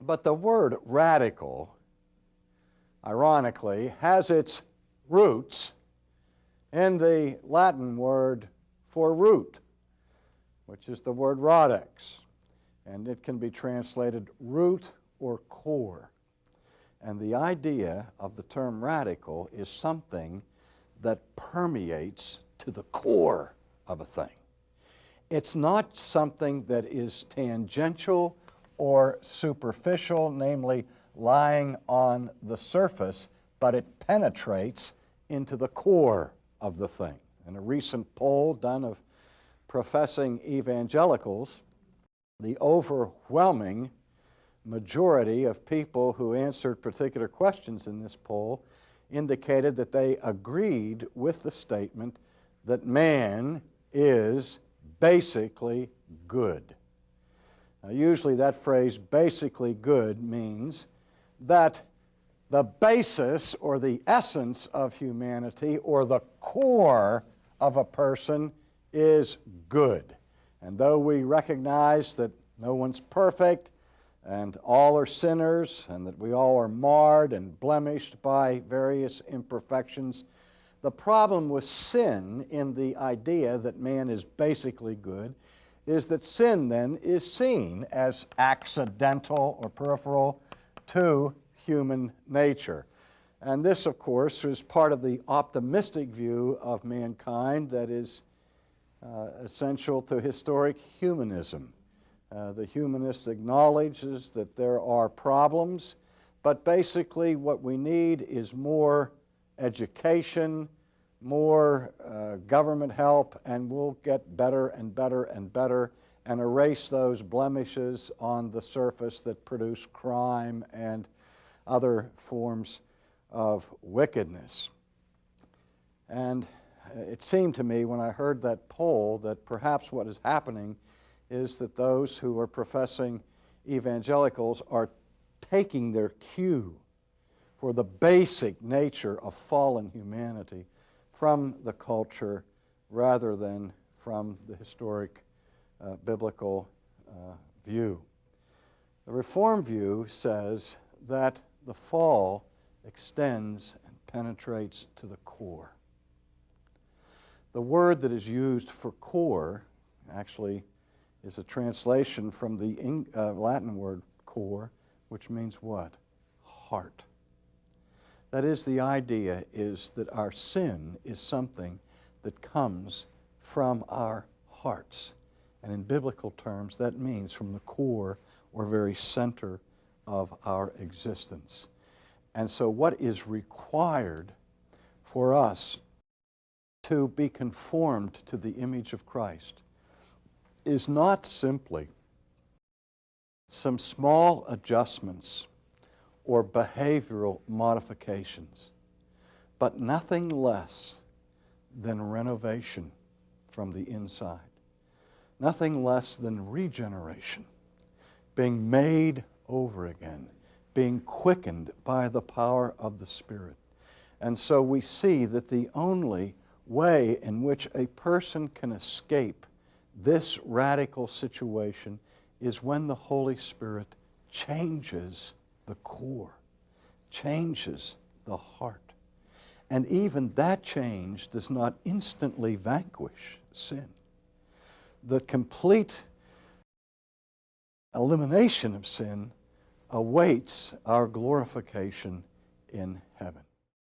But the word radical, ironically, has its roots in the Latin word for root, which is the word radex, and it can be translated root or core. And the idea of the term radical is something that permeates to the core of a thing. It's not something that is tangential or superficial, namely lying on the surface, but it penetrates into the core of the thing. In a recent poll done of professing evangelicals, the overwhelming majority of people who answered particular questions in this poll indicated that they agreed with the statement that man is basically good. Now, usually that phrase, basically good, means that the basis or the essence of humanity or the core of a person is good. And though we recognize that no one's perfect and all are sinners and that we all are marred and blemished by various imperfections, the problem with sin in the idea that man is basically good is that sin then is seen as accidental or peripheral to human nature. And this, of course, is part of the optimistic view of mankind that is essential to historic humanism. The humanist acknowledges that there are problems, but basically what we need is more education, more government help, and we'll get better and better and better and erase those blemishes on the surface that produce crime and other forms of wickedness. And it seemed to me when I heard that poll that perhaps what is happening is that those who are professing evangelicals are taking their cue for the basic nature of fallen humanity from the culture rather than from the historic biblical view. The Reformed view says that the fall extends and penetrates to the core. The word that is used for core actually is a translation from the Latin word core, which means what? Heart. That is, the idea is that our sin is something that comes from our hearts. And in biblical terms, that means from the core or very center of our existence. And so what is required for us to be conformed to the image of Christ is not simply some small adjustments or behavioral modifications, but nothing less than renovation from the inside, nothing less than regeneration, being made over again, being quickened by the power of the Spirit. And so we see that the only way in which a person can escape this radical situation is when the Holy Spirit changes the core, changes the heart. And even that change does not instantly vanquish sin. The complete elimination of sin awaits our glorification in heaven.